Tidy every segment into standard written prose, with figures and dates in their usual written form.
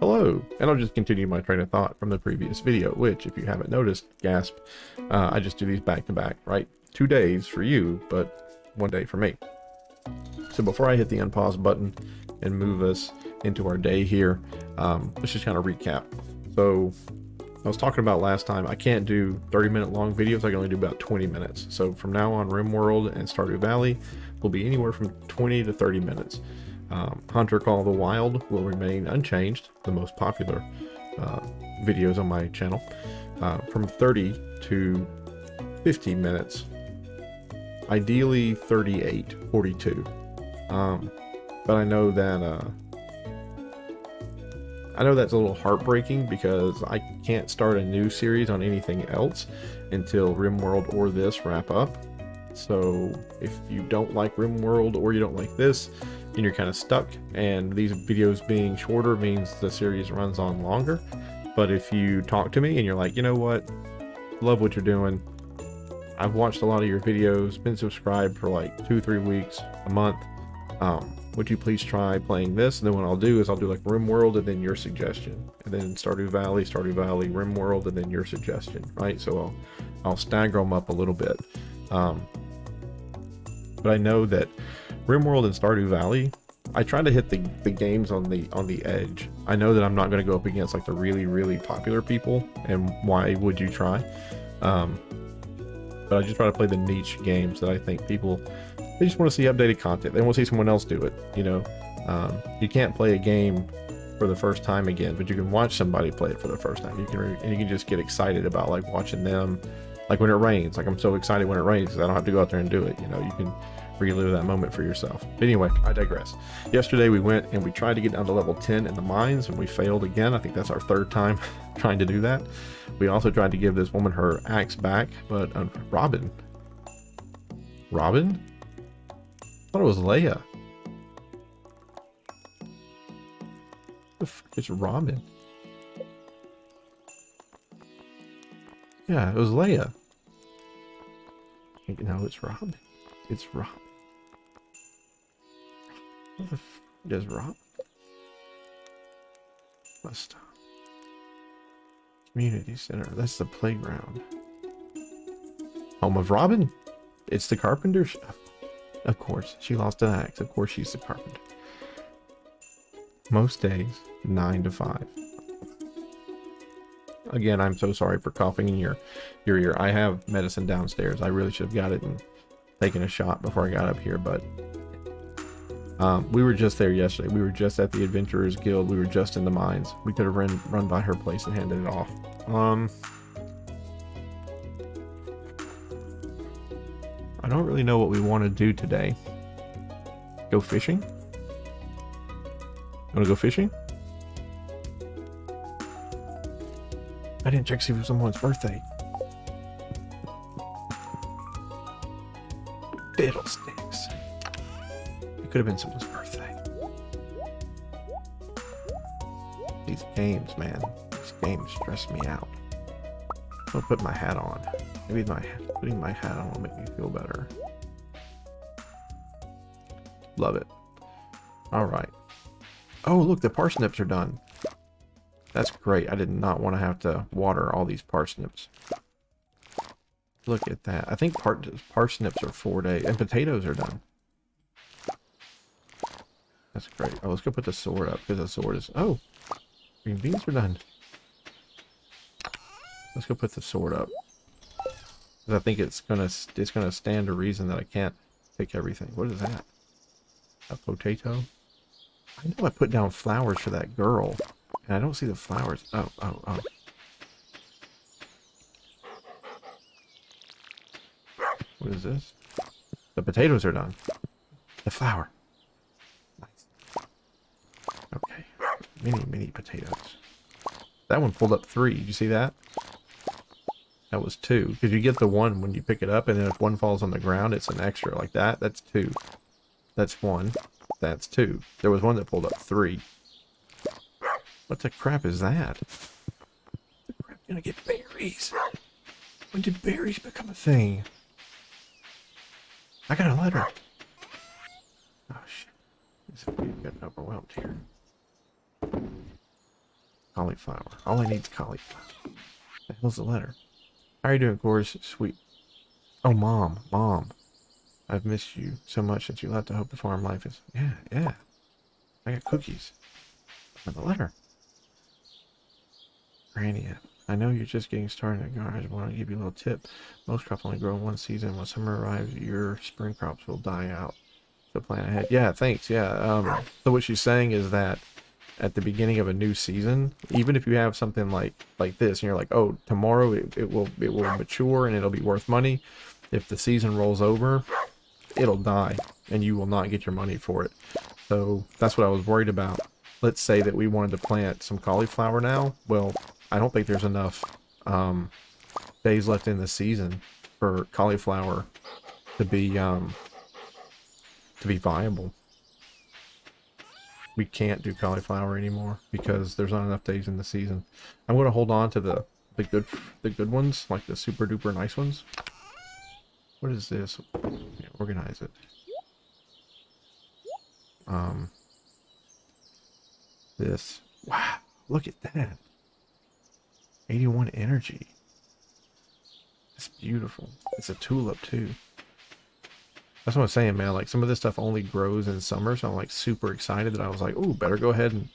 Hello, and I'll just continue my train of thought from the previous video, which, if you haven't noticed, gasp, I just do these back to back, right? 2 days for you, but 1 day for me. So before I hit the unpause button and move us into our day here, let's just kind of recap. So I was talking about last time, I can't do 30-minute long videos, I can only do about 20 minutes. So from now on, RimWorld and Stardew Valley will be anywhere from 20 to 30 minutes. Hunter Call of the Wild will remain unchanged, the most popular videos on my channel, from 30 to 50 minutes, ideally 38, 42. But I know that that's a little heartbreaking because I can't start a new series on anything else until RimWorld or this wrap up. So if you don't like RimWorld or you don't like this, then you're kind of stuck, and these videos being shorter means the series runs on longer. But if you talk to me and you're like, you know what, love what you're doing, I've watched a lot of your videos, been subscribed for like 2-3 weeks, a month, would you please try playing this? And then what I'll do is I'll do like RimWorld and then your suggestion, and then Stardew Valley, RimWorld, and then your suggestion, right? So I'll stagger them up a little bit. But I know that RimWorld and Stardew Valley, I try to hit the games on the edge. I know that I'm not going to go up against like the really popular people, and why would you try? But I just try to play the niche games that I think people, they just want to see updated content. They want to see someone else do it, you know. You can't play a game for the first time again, but you can watch somebody play it for the first time. You can just get excited about like watching them, like when it rains. Like I'm so excited when it rains because I don't have to go out there and do it. You know, you can relive that moment for yourself. But anyway, I digress. Yesterday we went and we tried to get down to level 10 in the mines, and we failed again. I think that's our 3rd time trying to do that. We also tried to give this woman her axe back, but Robin? I thought it was Leia. The frick is Robin? Yeah, it was Leia. No, it's Robin. It's Robin. What the f is Robin? Must. Community center. That's the playground. Home of Robin? It's the carpenter's. Of course, she lost an axe. Of course, she's the carpenter. Most days, 9 to 5. Again, I'm so sorry for coughing in your ear. I have medicine downstairs. I really should have got it and taken a shot before I got up here, but we were just there yesterday. We were just at the Adventurers Guild. We were just in the mines. We could have run by her place and handed it off. I don't really know what we want to do today. Go fishing? Want to go fishing? I didn't check to see if it was someone's birthday. Fiddlesticks. It could have been someone's birthday. These games, man. These games stress me out. I'll put my hat on. Maybe putting my hat on will make me feel better. Love it. Alright. Oh, look, the parsnips are done. That's great. I did not want to have to water all these parsnips. Look at that. I think parsnips are 4 days. And potatoes are done. That's great. Oh, let's go put the sword up, because the sword is... Oh! Green beans are done. Let's go put the sword up. Because I think it's gonna stand to reason that I can't take everything. What is that? A potato? I know I put down flowers for that girl. And I don't see the flowers. Oh. What is this? The potatoes are done. The flour. Nice. Okay. Mini potatoes. That one pulled up 3. Did you see that? That was 2. Because you get the 1 when you pick it up, and then if 1 falls on the ground, it's an extra like that. That's 2. That's 1. That's 2. There was one that pulled up 3. What the crap is that? The crap gonna get berries. When did berries become a thing? I got a letter. Oh shit. We're getting overwhelmed here. Cauliflower. All I need is cauliflower. The hell's the letter? How are you doing, Course? Sweet. Oh, Mom. Mom. I've missed you so much since you left. I hope the farm life is... Yeah, yeah. I got cookies. And the letter. Granny, I know you're just getting started in the garage. I want to give you a little tip. Most crops only grow in one season. When summer arrives, your spring crops will die out. So plan ahead. Yeah, thanks. Yeah. So what she's saying is that at the beginning of a new season, even if you have something like this, and you're like, oh, tomorrow it will mature and it'll be worth money. If the season rolls over, it'll die, and you will not get your money for it. So that's what I was worried about. Let's say that we wanted to plant some cauliflower now. Well, I don't think there's enough days left in the season for cauliflower to be viable. We can't do cauliflower anymore because there's not enough days in the season. I'm going to hold on to the good ones, like the super duper nice ones. What is this? Yeah, organize it. This. Wow, look at that. 81 energy. It's beautiful. It's a tulip too. That's what I'm saying, man. Like, some of this stuff only grows in summer, so I'm like super excited that I was like, oh, better go ahead and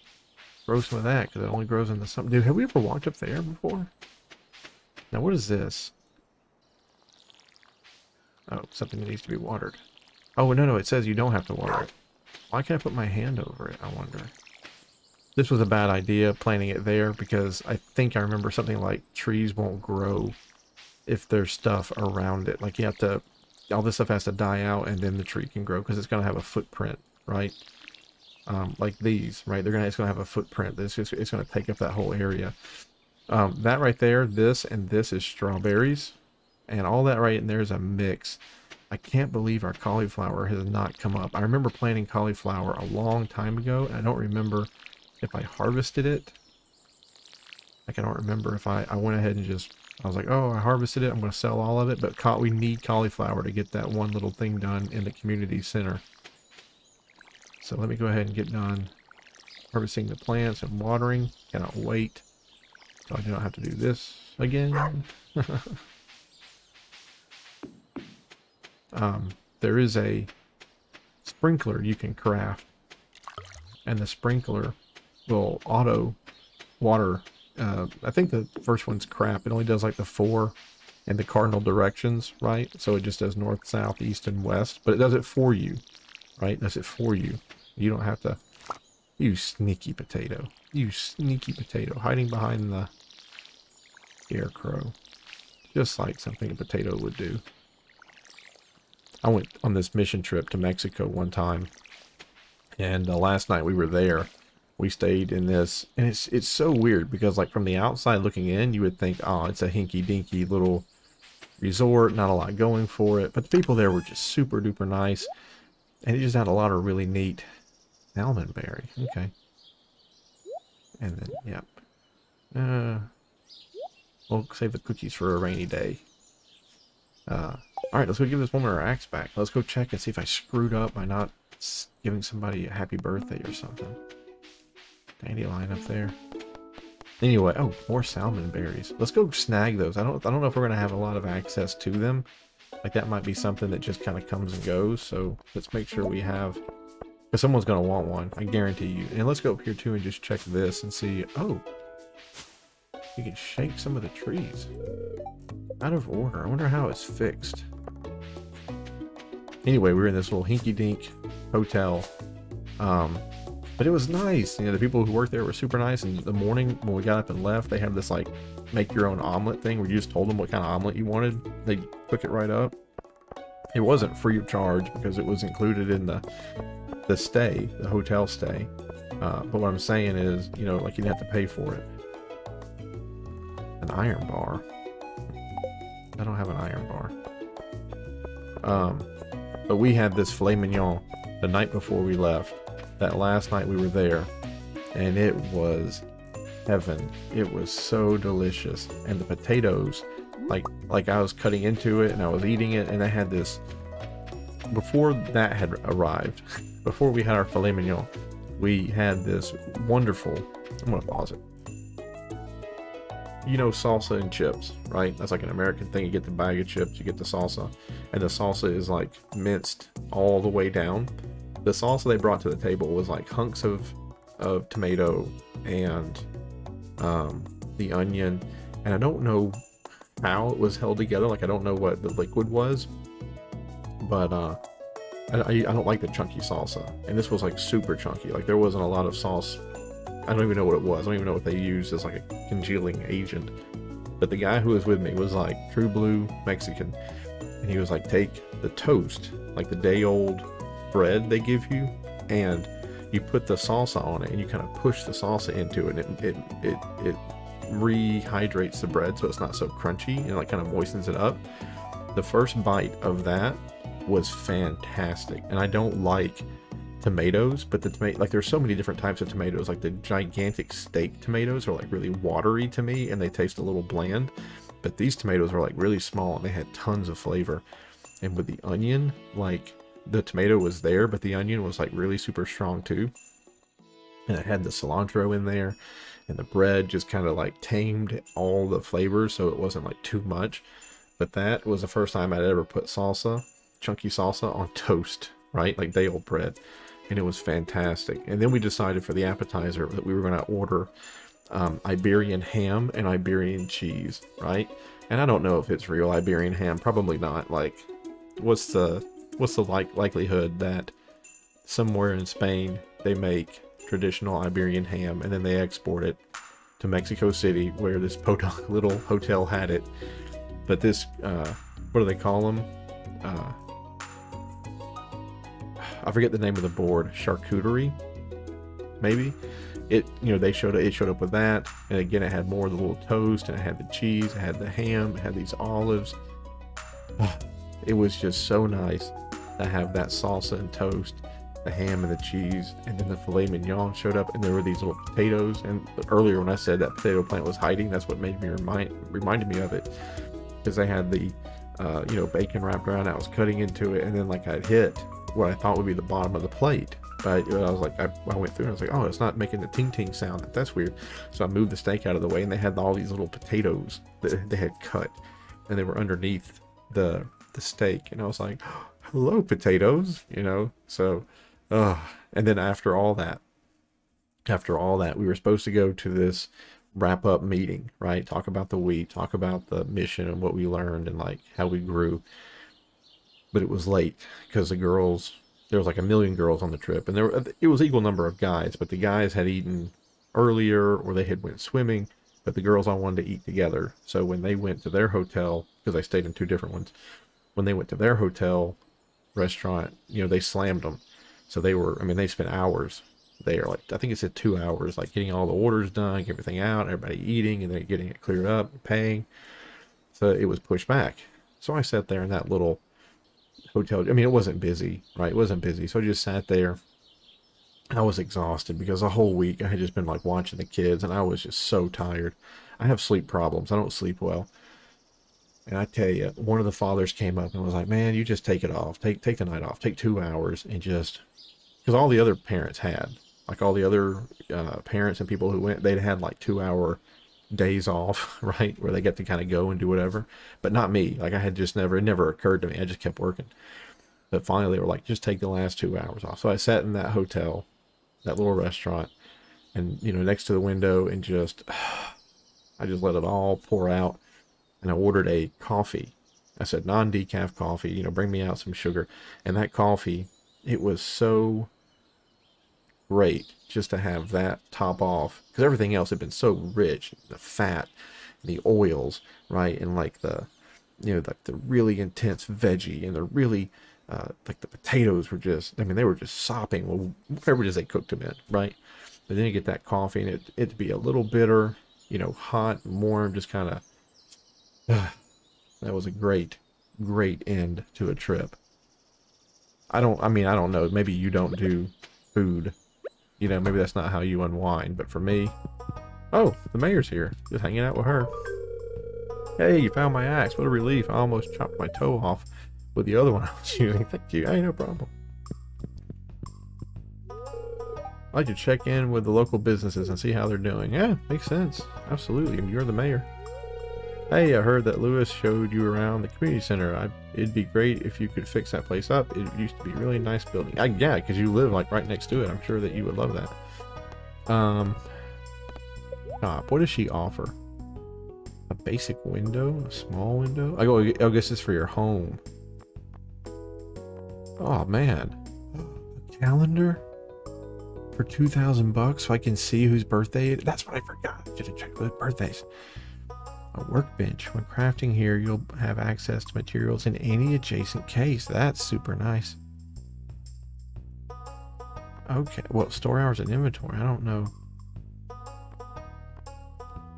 grow some of that because it only grows in the summer. Dude, have we ever walked up there before? Now, what is this? Oh, something that needs to be watered. Oh, no, it says you don't have to water it. Why can't I put my hand over it, I wonder? This was a bad idea, planting it there, because I think I remember something like trees won't grow if there's stuff around it. Like, you have to, all this stuff has to die out and then the tree can grow, because it's going to have a footprint, right? Like these, right? It's going to have a footprint. It's going to take up that whole area. That right there, this and this is strawberries. And all that right in there is a mix. I can't believe our cauliflower has not come up. I remember planting cauliflower a long time ago, and I don't remember if I harvested it. Like, I don't remember if I went ahead and just, I was like, oh, I harvested it, I'm going to sell all of it. But we need cauliflower to get that one little thing done in the community center. So let me go ahead and get done harvesting the plants and watering. Cannot wait. So I do not have to do this again. There is a sprinkler you can craft, and the sprinkler will auto water. I think the first one's crap. It only does like the 4 and the cardinal directions, right? So it just does north, south, east, and west, but it does it for you, right? It does it for you. You don't have to. You sneaky potato. You sneaky potato, hiding behind the scarecrow, just like something a potato would do. I went on this mission trip to Mexico one time, and last night we were there. We stayed in this, and it's so weird because, like, from the outside looking in, you would think, oh, it's a hinky-dinky little resort, not a lot going for it. But the people there were just super duper nice, and it just had a lot of really neat salmon berry. Okay, and then yep. We'll save the cookies for a rainy day. Alright, let's go give this woman her axe back. Let's go check and see if I screwed up by not giving somebody a happy birthday or something. Dandelion up there. Anyway, oh, more salmon berries. Let's go snag those. I don't know if we're gonna have a lot of access to them. Like, that might be something that just kind of comes and goes. So let's make sure we have, because someone's gonna want one, I guarantee you. And let's go up here too and just check this and see. Oh, you can shake some of the trees. Out of order. I wonder how it's fixed. Anyway, we were in this little hinky-dink hotel. But it was nice. You know, the people who worked there were super nice. And the morning when we got up and left, they had this, like, make your own omelet thing where you just told them what kind of omelet you wanted. They'd cook it right up. It wasn't free of charge because it was included in the stay, the hotel stay. But what I'm saying is, you know, like, you'd have to pay for it. An iron bar. I don't have an iron bar. But we had this filet mignon the night before we left. That last night we were there, and it was heaven. It was so delicious. And the potatoes, like I was cutting into it and I was eating it, and I had this, before that had arrived, before we had our filet mignon, we had this wonderful, I'm gonna pause it. you know, salsa and chips, right? That's like an American thing. You get the bag of chips, you get the salsa, and the salsa is like minced all the way down. The salsa they brought to the table was like hunks of tomato and the onion, and I don't know how it was held together. Like, I don't know what the liquid was, but I don't like the chunky salsa, and this was like super chunky. Like, there wasn't a lot of sauce. I don't even know what it was. I don't even know what they used as like a congealing agent. But the guy who was with me was like true blue Mexican, and he was like, take the toast, like the day-old bread they give you, and you put the salsa on it, and you kind of push the salsa into it, and it rehydrates the bread so it's not so crunchy, and like kind of moistens it up. The first bite of that was fantastic, and I don't like tomatoes, but the tomato, like, there's so many different types of tomatoes. Like the gigantic steak tomatoes are like really watery to me, and they taste a little bland, but these tomatoes are like really small, and they had tons of flavor. And with the onion, like, the tomato was there, but the onion was like really super strong too, and it had the cilantro in there, and the bread just kind of like tamed all the flavors, so it wasn't like too much. But that was the first time I'd ever put salsa, chunky salsa, on toast, right? Like day old bread. And it was fantastic. And then we decided for the appetizer that we were going to order Iberian ham and Iberian cheese, right? And I don't know if it's real Iberian ham, probably not. Like, what's the likelihood that somewhere in Spain they make traditional Iberian ham and then they export it to Mexico City, where this podunk little hotel had it? But this, what do they call them? I forget the name of the board. Charcuterie, maybe. It, you know, it showed up with that, and again, it had more of the little toast, and it had the cheese, it had the ham, it had these olives. It was just so nice to have that salsa and toast, the ham and the cheese, and then the filet mignon showed up, and there were these little potatoes. And earlier when I said that potato plant was hiding, that's what made me reminded me of it, because they had the you know, bacon wrapped around. I was cutting into it, and then like I'd hit what I thought would be the bottom of the plate, but I was like, I went through and I was like, oh, it's not making the ting ting sound. That's weird. So I moved the steak out of the way, and they had all these little potatoes that they had cut, and they were underneath the steak, and I was like, oh, hello potatoes, you know. So and then after all that we were supposed to go to this wrap up meeting, right? Talk about the week, talk about the mission and what we learned and like how we grew. But it was late because the girls, there was like 1 million girls on the trip, and it was equal number of guys, but the guys had eaten earlier or they had went swimming, but the girls all wanted to eat together. So when they went to their hotel, because I stayed in 2 different ones, when they went to their hotel restaurant, you know, they slammed them. So they were, I mean, they spent hours there, like I think it said 2 hours, like getting all the orders done, getting everything out, everybody eating, and then getting it cleared up, paying. So it was pushed back. So I sat there in that little hotel. I mean, it wasn't busy, right? It wasn't busy. So I just sat there. I was exhausted because the whole week I had just been like watching the kids, and I was just so tired. I have sleep problems. I don't sleep well. And I tell you, one of the fathers came up and was like, man, you just take it off. Take the night off. Take 2 hours, and just, because all the other parents had, like all the other parents and people who went, they'd had like 2-hour days off, right, where they get to kind of go and do whatever. But not me. Like, I had just never, it never occurred to me. I just kept working. But finally they were like, just take the last 2 hours off. So I sat in that hotel, that little restaurant, and, you know, next to the window, and just I just let it all pour out. And I ordered a coffee. I said, non-decaf coffee, you know, bring me out some sugar. And that coffee, it was so great just to have that top off, because everything else had been so rich, the fat, the oils, right, and like the, you know, like the really intense veggie, and the really like the potatoes were just, I mean, they were just sopping, well, whatever it is they cooked them in, right? But then you get that coffee, and it'd be a little bitter, you know, hot and warm, just kind of that was a great end to a trip. I mean, I don't know, maybe you don't do food, you know, maybe that's not how you unwind, but for me, oh, the mayor's here, just hanging out with her. Hey, you found my axe, what a relief. I almost chopped my toe off with the other one I was using. Thank you. Hey, no problem. I like to check in with the local businesses and see how they're doing. Yeah, makes sense. Absolutely. And you're the mayor. Hey, I heard that Lewis showed you around the community center. It'd be great if you could fix that place up. It used to be a really nice building. Yeah, because you live like right next to it. I'm sure that you would love that. Shop. What does she offer? A basic window? A small window? I guess it's for your home. Oh, man. A calendar? For 2,000 bucks so I can see whose birthday it is? That's what I forgot. I should have checked with birthdays. A workbench. When crafting here, you'll have access to materials in any adjacent case. That's super nice. Okay. Well, store hours and inventory. I don't know.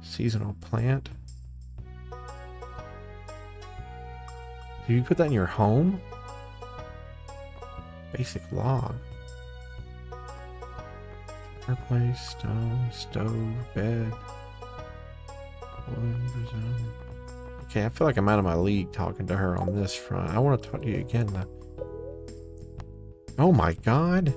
Seasonal plant. Do you put that in your home? Basic log. Fireplace, stone, stove, bed. Okay, I feel like I'm out of my league talking to her on this front. I want to talk to you again though. Oh my god.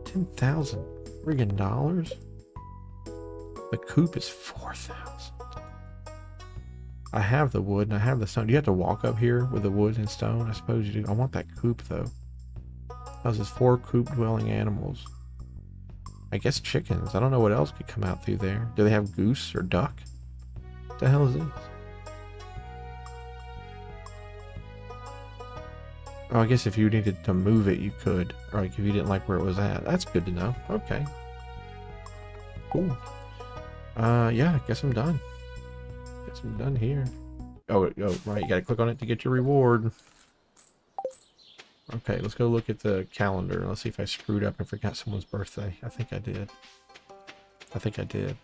10,000 friggin' dollars? The coop is 4,000. I have the wood and I have the stone. Do you have to walk up here with the wood and stone? I suppose you do. I want that coop though. Houses 4 coop dwelling animals. I guess chickens. I don't know what else could come out through there. Do they have goose or duck? What the hell is this? Oh, I guess if you needed to move it, you could. Or like if you didn't like where it was at. That's good to know. Okay. Cool. Yeah, I guess I'm done. Guess I'm done here. Oh, right. You gotta click on it to get your reward. Okay, let's go look at the calendar. Let's see if I screwed up and forgot someone's birthday. I think I did. I think I did.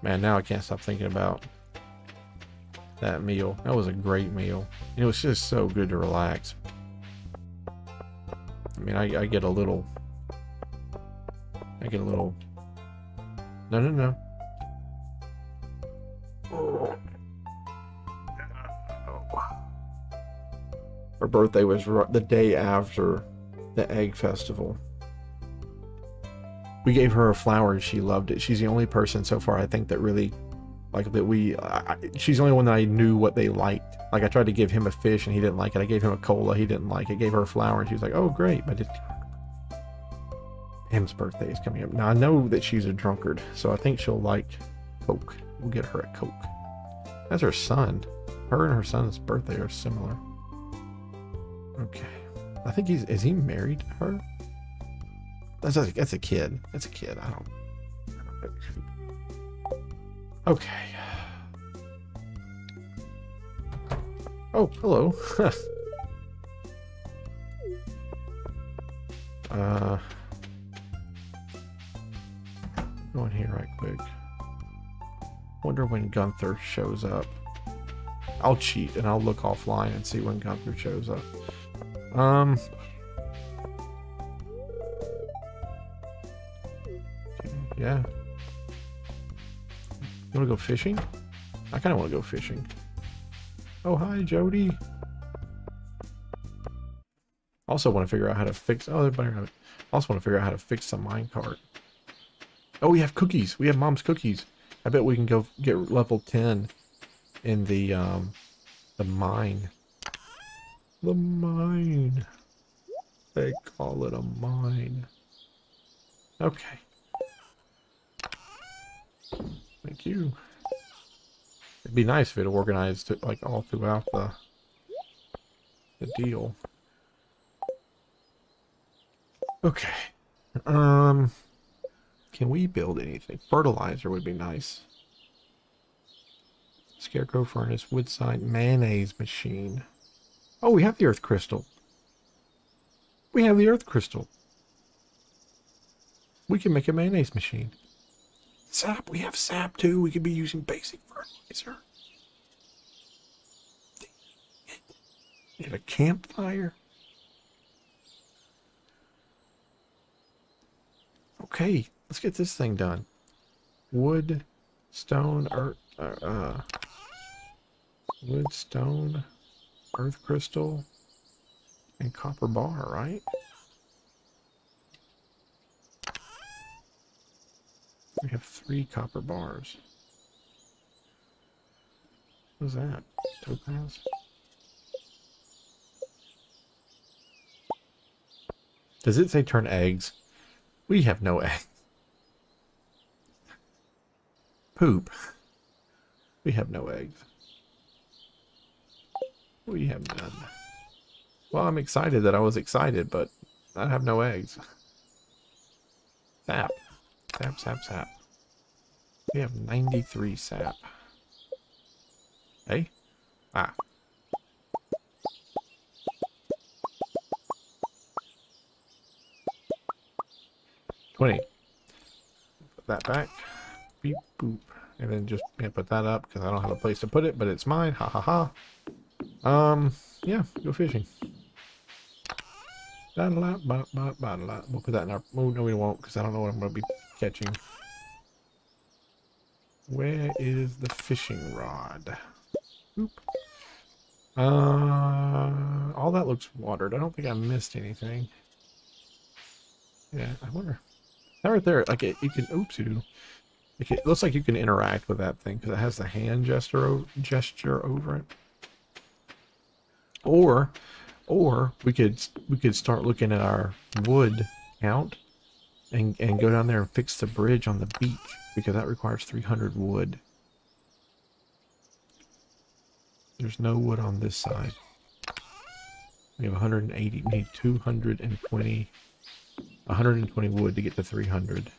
Man, now I can't stop thinking about that meal. That was a great meal. It was just so good to relax. I mean, I get a little... No. Her birthday was the day after the egg festival. We gave her a flower and she loved it. She's the only person so far I think that really like that she's the only one that I knew what they liked. Like I tried to give him a fish and he didn't like it. I gave him a cola, he didn't like it. I gave her a flower and she was like, oh great. But Pam's birthday is coming up. Now I know that she's a drunkard, so I think she'll like Coke. We'll get her a Coke. That's her son. Her and her son's birthday are similar. Okay. I think is he married to her? That's a kid. That's a kid. I don't know these people. Okay. Oh, hello. Go in here right quick. Wonder when Gunther shows up. I'll cheat and I'll look offline and see when Gunther shows up. Yeah. You wanna go fishing? I kinda wanna go fishing. Oh, hi, Jody. Also want to figure out how to fix... Oh, everybody have it. Also want to figure out how to fix the minecart. Oh, we have cookies. We have Mom's cookies. I bet we can go get level 10 in the mine. The mine. They call it a mine. Okay. Thank you. It'd be nice if it organized it like all throughout the deal. Okay. Can we build anything? Fertilizer would be nice. Scarecrow furnace, woodside mayonnaise machine. Oh, we have the earth crystal. We have the earth crystal. We can make a mayonnaise machine. Sap, we have sap too. We could be using basic fertilizer. We have a campfire. Okay, let's get this thing done. Wood, stone, wood, stone, earth crystal. And copper bar, right? We have 3 copper bars. What is that? Topaz? Does it say turn eggs? We have no eggs. Poop. We have no eggs. We have none. Well, I'm excited that I was excited, but I have no eggs. Sap. Sap, sap, sap. We have 93 sap. Hey? Ah. 20. Put that back. Beep, boop. And then just put that up because I don't have a place to put it, but it's mine. Ha ha ha. Yeah, go fishing. We'll put that in our... Oh, no, we won't because I don't know what I'm going to be catching. Where is the fishing rod? Oop. All that looks watered. I don't think I missed anything. Yeah, I wonder. That right there, like you can, oopsie. It looks like you can interact with that thing because it has the hand gesture over it. Or we could start looking at our wood count and go down there and fix the bridge on the beach because that requires 300 wood. There's no wood on this side. We have 180. We need 220. 120 wood to get to 300.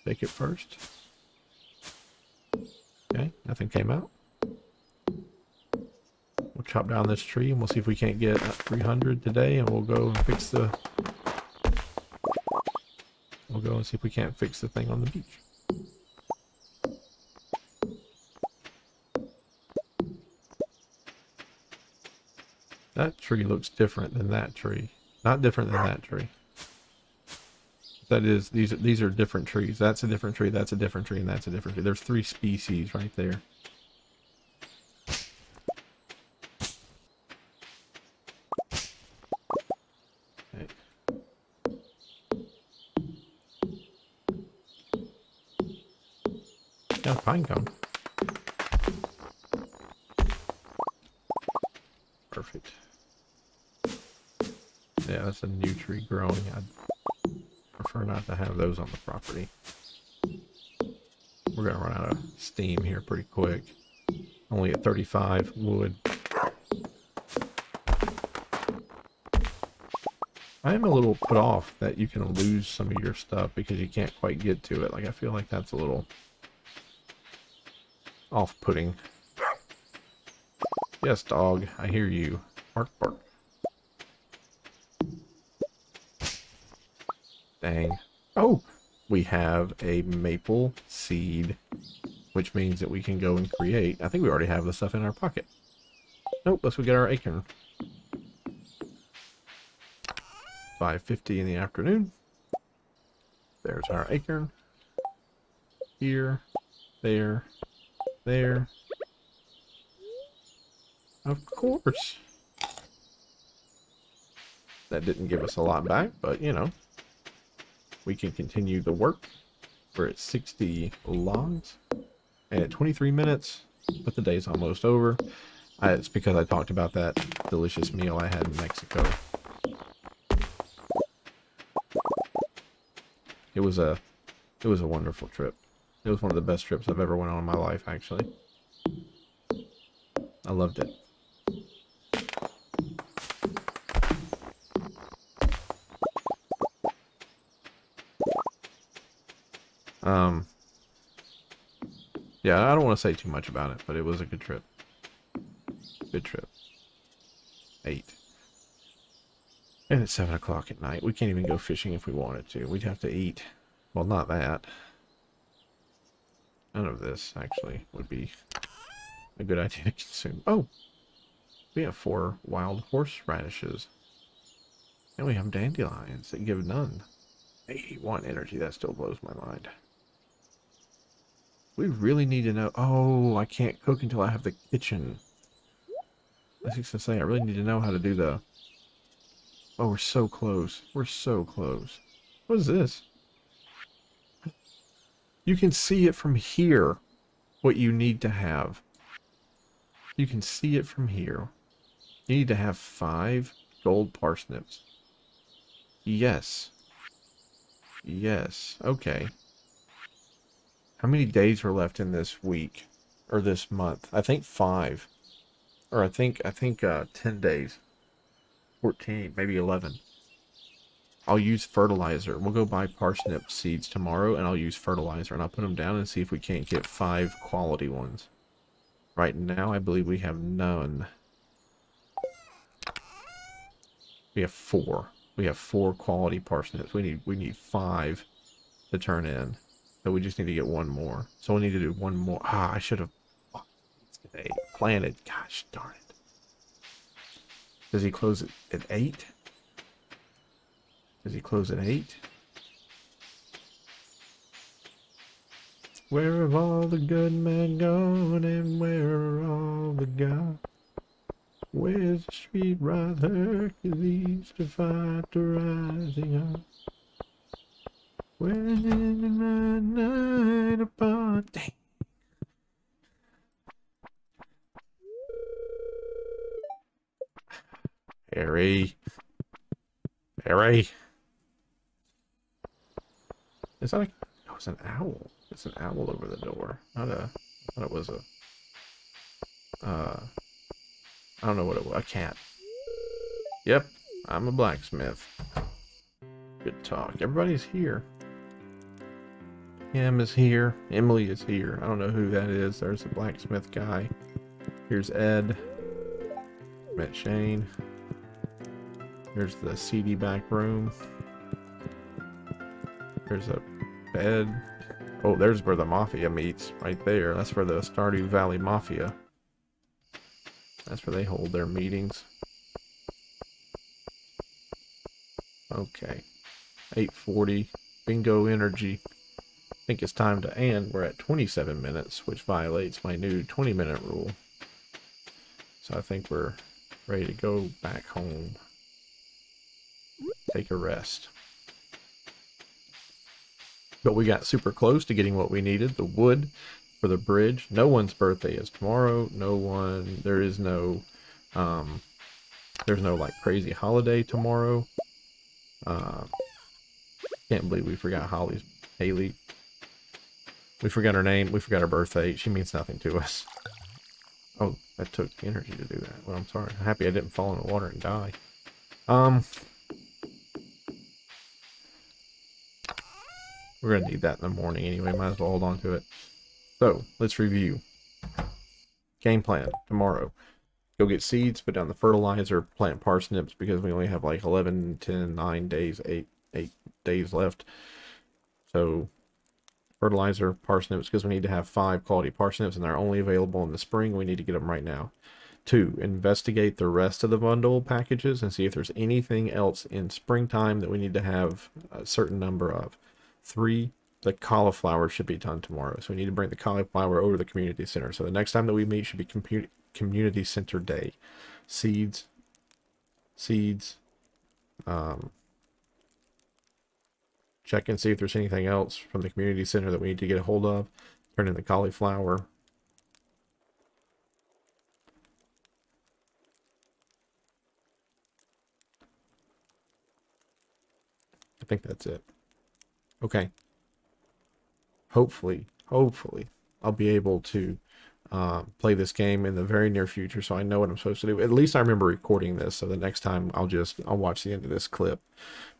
Take it first. Okay, nothing came out. We'll chop down this tree and we'll see if we can't get 300 today, and we'll go and fix the... We'll go and see if we can't fix the thing on the beach. That tree looks different than that tree. Not different than that tree. That is, these are different trees. That's a different tree, that's a different tree, and that's a different tree. There's 3 species right there. Okay. Yeah, pine cone. Perfect. Yeah, that's a new tree growing. I'd prefer not to have those on the property. We're gonna run out of steam here pretty quick. Only at 35 wood. I am a little put off that you can lose some of your stuff because you can't quite get to it. Like, I feel like that's a little off-putting. Yes, dog, I hear you. Bark, bark. Dang. Oh, we have a maple seed, which means that we can go and create. I think we already have the stuff in our pocket. Nope, let's go get our acorn. 5:50 in the afternoon. There's our acorn. Here, there, there. Of course. That didn't give us a lot back, but you know. We can continue the work. We're at 60 logs. And at 23 minutes, but the day's almost over. It's because I talked about that delicious meal I had in Mexico. It was a wonderful trip. It was one of the best trips I've ever went on in my life, actually. I loved it. Yeah, I don't want to say too much about it, but it was a good trip. Good trip. 8. And it's 7 o'clock at night. We can't even go fishing if we wanted to. We'd have to eat. Well, not that. None of this, actually, would be a good idea to consume. Oh! We have 4 wild horseradishes. And we have dandelions that give none. 81 energy, that still blows my mind. We really need to know... Oh, I can't cook until I have the kitchen. I was just gonna say, I really need to know how to do the... Oh, we're so close. We're so close. What is this? You can see it from here, what you need to have. You can see it from here. You need to have 5 gold parsnips. Yes. Yes. Okay. How many days are left in this week? Or this month? I think 5. Or I think 10 days. 14, maybe 11. I'll use fertilizer. We'll go buy parsnip seeds tomorrow, and I'll use fertilizer, and I'll put them down and see if we can't get 5 quality ones. Right now, I believe we have none. We have 4. We have 4 quality parsnips. We need 5 to turn in. So we just need to get 1 more. So we need to do 1 more. Ah, I should have planted. Gosh darn it. Does he close it at 8? Does he close at 8? Where have all the good men gone, and where are all the gods? Where's the street rider? 'Cause he's to fight the rising up. When in the night upon... Dang. Harry. Harry. Is that a... Oh, it's an owl. It's an owl over the door. Not a... I thought it was a... I don't know what it was. A cat. Yep. I'm a blacksmith. Good talk. Everybody's here. Em is here. Emily is here. I don't know who that is. There's the blacksmith guy. Here's Ed. Met Shane. There's the seedy back room. There's a bed. Oh, there's where the Mafia meets. Right there. That's where the Stardew Valley Mafia. That's where they hold their meetings. Okay. 8:40. Bingo energy. I think it's time to end. We're at 27 minutes, which violates my new 20-minute rule. So I think we're ready to go back home. Take a rest. But we got super close to getting what we needed. The wood for the bridge. No one's birthday is tomorrow. No one. There's no like crazy holiday tomorrow. Can't believe we forgot Haley. We forgot her name. We forgot her birthday. She means nothing to us. Oh, that took energy to do that. Well, I'm sorry. I'm happy I didn't fall in the water and die. We're gonna need that in the morning anyway. Might as well hold on to it. So, let's review. Game plan. Tomorrow. Go get seeds, put down the fertilizer, plant parsnips, because we only have like 11, 10, 9 days, 8 days left. So, fertilizer, parsnips, because we need to have 5 quality parsnips, and they're only available in the spring. We need to get them right now. 2, investigate the rest of the bundle packages and see if there's anything else in springtime that we need to have a certain number of. 3, the cauliflower should be done tomorrow. So we need to bring the cauliflower over to the community center. So the next time that we meet should be community center day. Seeds. Check and see if there's anything else from the community center that we need to get a hold of. Turn in the cauliflower. I think that's it. Okay. Hopefully, I'll be able to play this game in the very near future, so I know what I'm supposed to do. At least I remember recording this, so the next time I'll watch the end of this clip.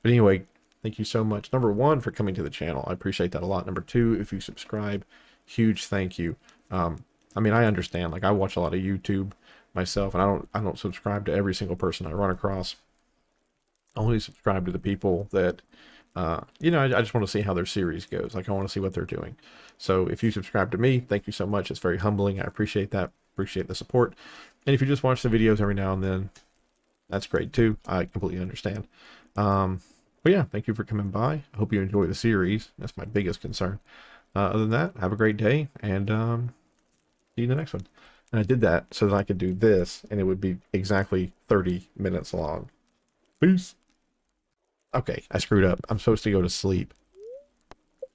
But anyway, thank you so much. Number 1, for coming to the channel. I appreciate that a lot. Number 2, if you subscribe, huge thank you. I mean, I understand. Like, I watch a lot of YouTube myself, and I don't subscribe to every single person I run across. I only subscribe to the people that you know, I just want to see how their series goes. Like, I want to see what they're doing. So if you subscribe to me, thank you so much. It's very humbling. I appreciate that. Appreciate the support. And if you just watch the videos every now and then, that's great too. I completely understand. But yeah, thank you for coming by. I hope you enjoy the series. That's my biggest concern. Other than that, have a great day, and see you in the next one. And I did that so that I could do this, and it would be exactly 30 minutes long. Peace. Okay, I screwed up. I'm supposed to go to sleep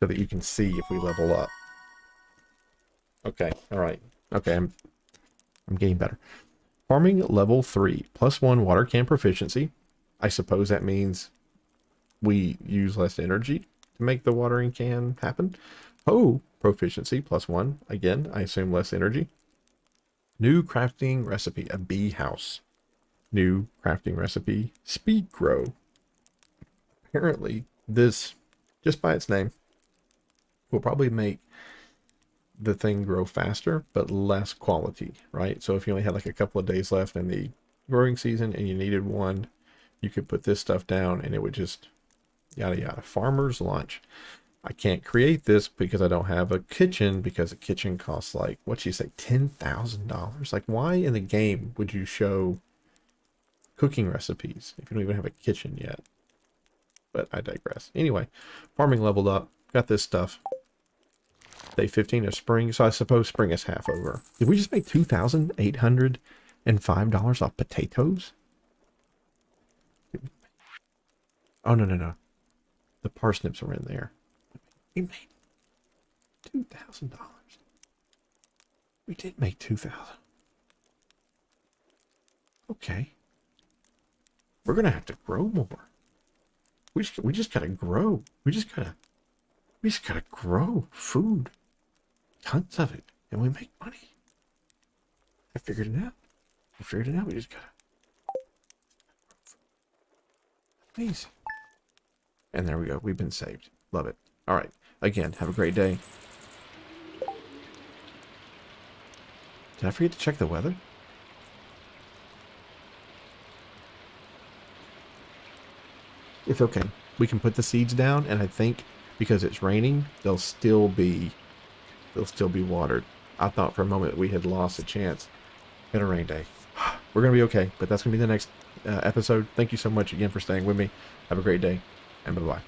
so that you can see if we level up. Okay, alright. Okay, I'm getting better. Farming level 3, +1 water can proficiency. I suppose that means we use less energy to make the watering can happen. Oh, proficiency +1. Again, I assume less energy. New crafting recipe, a bee house. New crafting recipe, speed grow. Apparently, this, just by its name, will probably make the thing grow faster, but less quality, right? So if you only had like a couple of days left in the growing season and you needed one, you could put this stuff down and it would just yada yada. Farmer's lunch. I can't create this because I don't have a kitchen, because a kitchen costs like, what'd you say, $10,000? Like, why in the game would you show cooking recipes if you don't even have a kitchen yet? But I digress. Anyway, farming leveled up. Got this stuff. Day 15 of spring, so I suppose spring is half over. Did we just make $2,805 off potatoes? Oh, no, no, no. The parsnips were in there. We made $2,000. We did make $2,000. Okay. We're going to have to grow more. We just got to grow. We just got to grow food. Tons of it. And we make money. I figured it out. We just got to. Amazing. And there we go. We've been saved. Love it. All right. Again, have a great day. Did I forget to check the weather? It's okay. We can put the seeds down, and I think because it's raining, they'll still be watered. I thought for a moment we had lost a chance at a rain day. We're going to be okay, but that's going to be the next episode. Thank you so much again for staying with me. Have a great day, and bye-bye.